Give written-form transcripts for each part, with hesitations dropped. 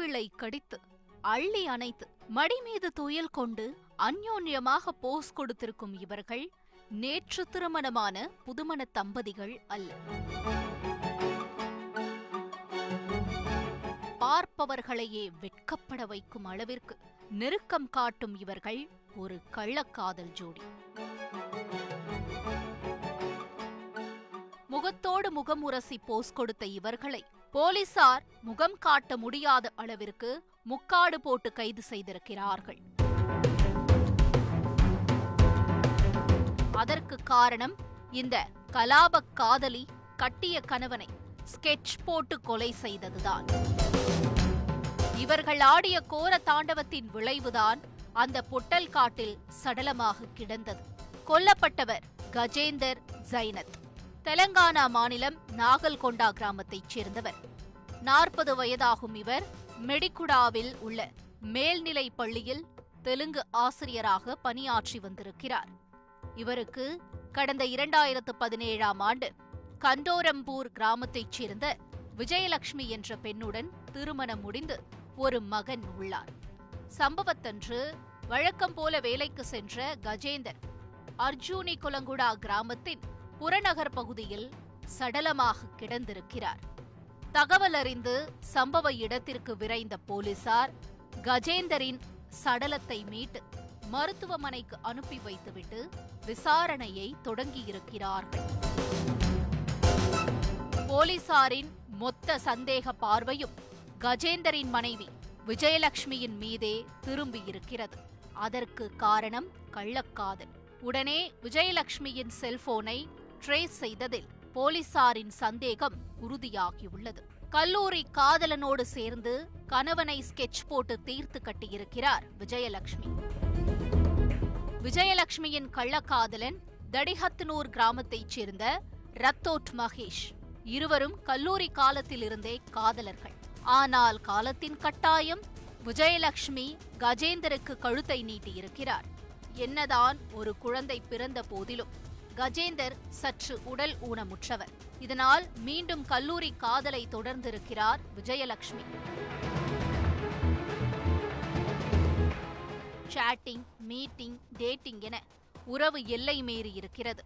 மார்பிளை கடித்து அள்ளி அணைத்து மடி மீது துயில் கொண்டு அந்யோன்யமாக போஸ் கொடுத்திருக்கும் இவர்கள் நேற்று திருமணமான புதுமண தம்பதிகள் அல்ல. பார்ப்பவர்களையே வெட்கப்பட வைக்கும் அளவிற்கு நெருக்கம் காட்டும் இவர்கள் ஒரு கள்ளக்காதல் ஜோடி. முகத்தோடு முகம் உரசி போஸ் கொடுத்த இவர்களை போலீசார் முகம் காட்ட முடியாத அளவிற்கு முக்காடு போட்டு கைது செய்திருக்கிறார்கள். அதற்கு காரணம் இந்த கலாபக் காதலி கட்டிய கணவனை ஸ்கெட்ச் போட்டு கொலை செய்ததுதான். இவர்கள் ஆடிய கோர தாண்டவத்தின் விளைவுதான் அந்த பொட்டல் காட்டில் சடலமாக கிடந்தது. கொல்லப்பட்டவர் கஜேந்தர் ஜைனத், தெலங்கானா மாநிலம் நாகல்கொண்டா கிராமத்தைச் சேர்ந்தவர். 40 வயதாகும் இவர் மெடிகுடாவில் உள்ள மேல்நிலை பள்ளியில் தெலுங்கு ஆசிரியராக பணியாற்றி வந்திருக்கிறார். இவருக்கு கடந்த 2017ஆம் ஆண்டு கண்டோரம்பூர் கிராமத்தைச் சேர்ந்த விஜயலட்சுமி என்ற பெண்ணுடன் திருமணம் முடிந்து ஒரு மகன் உள்ளார். சம்பவத்தன்று வழக்கம் போல வேலைக்கு சென்ற கஜேந்தர் அர்ஜூனி குலங்குடா கிராமத்தின் புறநகர் பகுதியில் சடலமாக கிடந்திருக்கிறார். தகவல் அறிந்து சம்பவ இடத்திற்கு விரைந்த போலீசார் கஜேந்தரின் சடலத்தை மீட்டு மருத்துவமனைக்கு அனுப்பி வைத்துவிட்டு விசாரணையை தொடங்கியிருக்கிறார்கள். போலீசாரின் மொத்த சந்தேக பார்வையும் கஜேந்தரின் மனைவி விஜயலட்சுமியின் மீதே திரும்பியிருக்கிறது. அதற்கு காரணம் கள்ளக்காதல். உடனே விஜயலட்சுமியின் செல்போனை ட்ரேஸ் செய்ததில் போலீசாரின் சந்தேகம் உறுதியாகியுள்ளது. கல்லூரி காதலனோடு சேர்ந்து கணவனை ஸ்கெட்ச் போட்டு தீர்த்து கட்டியிருக்கிறார் விஜயலட்சுமி. விஜயலட்சுமியின் கள்ளக்காதலன் தடிஹத்னூர் கிராமத்தைச் சேர்ந்த ரத்தோட் மகேஷ். இருவரும் கல்லூரி காலத்திலிருந்தே காதலர்கள். ஆனால் காலத்தின் கட்டாயம் விஜயலட்சுமி கஜேந்தருக்கு கழுத்தை நீட்டியிருக்கிறார். என்னதான் ஒரு குழந்தை பிறந்த போதிலும் கஜேந்தர் சற்று உடல் ஊனமுற்றவர். இதனால் மீண்டும் கல்லூரி காதலை தொடர்ந்திருக்கிறார் விஜயலட்சுமி. சாட்டிங், மீட்டிங், டேட்டிங் என உறவு எல்லை மீறி இருக்கிறது.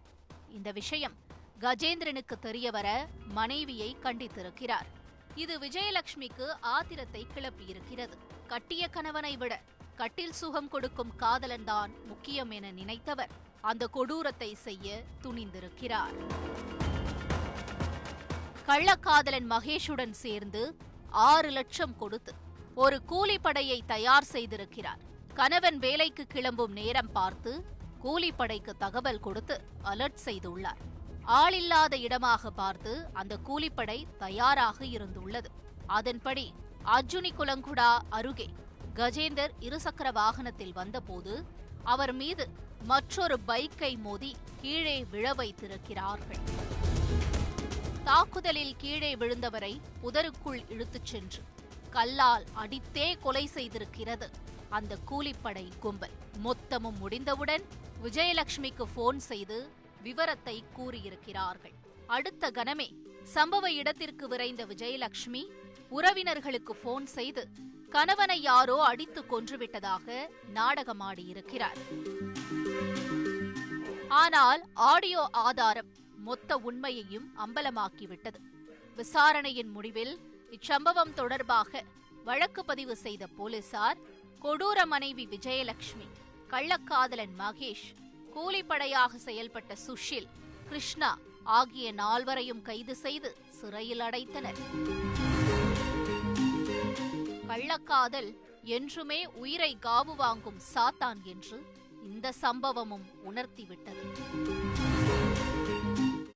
இந்த விஷயம் கஜேந்திரனுக்கு தெரியவர மனைவியை கண்டித்திருக்கிறார். இது விஜயலட்சுமிக்கு ஆத்திரத்தை கிளப்பியிருக்கிறது. கட்டிய கணவனை விட கட்டில் சுகம் கொடுக்கும் காதலன்தான் முக்கியம் என நினைத்தவர் அந்த கொடூரத்தை செய்ய துணிந்திருக்கிறார். கள்ளக்காதலன் மகேஷுடன் சேர்ந்து 6 லட்சம் கொடுத்து ஒரு கூலிப்படையை தயார் செய்திருக்கிறார். கணவன் வேலைக்கு கிளம்பும் நேரம் பார்த்து கூலிப்படைக்கு தகவல் கொடுத்து அலர்ட் செய்துள்ளார். ஆளில்லாத இடமாக பார்த்து அந்த கூலிப்படை தயாராக இருந்துள்ளது. அதன்படி அர்ஜுனி குலங்குடா அருகே கஜேந்தர் இருசக்கர வாகனத்தில் வந்தபோது அவர் மீது மற்றொரு பைக்கை மோதி கீழே விழ வைத்திருக்கிறார்கள். தாக்குதலில் கீழே விழுந்தவரை புதருக்குள் இழுத்துச் சென்று கல்லால் அடித்தே கொலை செய்திருக்கிறது அந்த கூலிப்படை கும்பல். மொத்தமும் முடிந்தவுடன் விஜயலட்சுமிக்கு போன் செய்து விவரத்தை கூறியிருக்கிறார்கள். அடுத்த கணமே சம்பவ இடத்திற்கு விரைந்த விஜயலட்சுமி உறவினர்களுக்கு போன் செய்து கணவனை யாரோ அடித்து கொன்றுவிட்டதாக நாடகமாடியிருக்கிறார். ஆனால் ஆடியோ ஆதாரம் மொத்த உண்மையையும் அம்பலமாக்கிவிட்டது. விசாரணையின் முடிவில் இச்சம்பவம் தொடர்பாக வழக்கு பதிவு செய்த போலீசார் கொடூர மனைவி விஜயலட்சுமி, கள்ளக்காதலன் மகேஷ், கூலிப்படையாக செயல்பட்ட சுஷில், கிருஷ்ணா ஆகிய 4வரையும் கைது செய்து சிறையில் அடைத்தனர். கள்ளக்காதல் என்றுமே உயிரை காவு வாங்கும் சாத்தான் என்று இந்த சம்பவமும் உணர்த்திவிட்டது.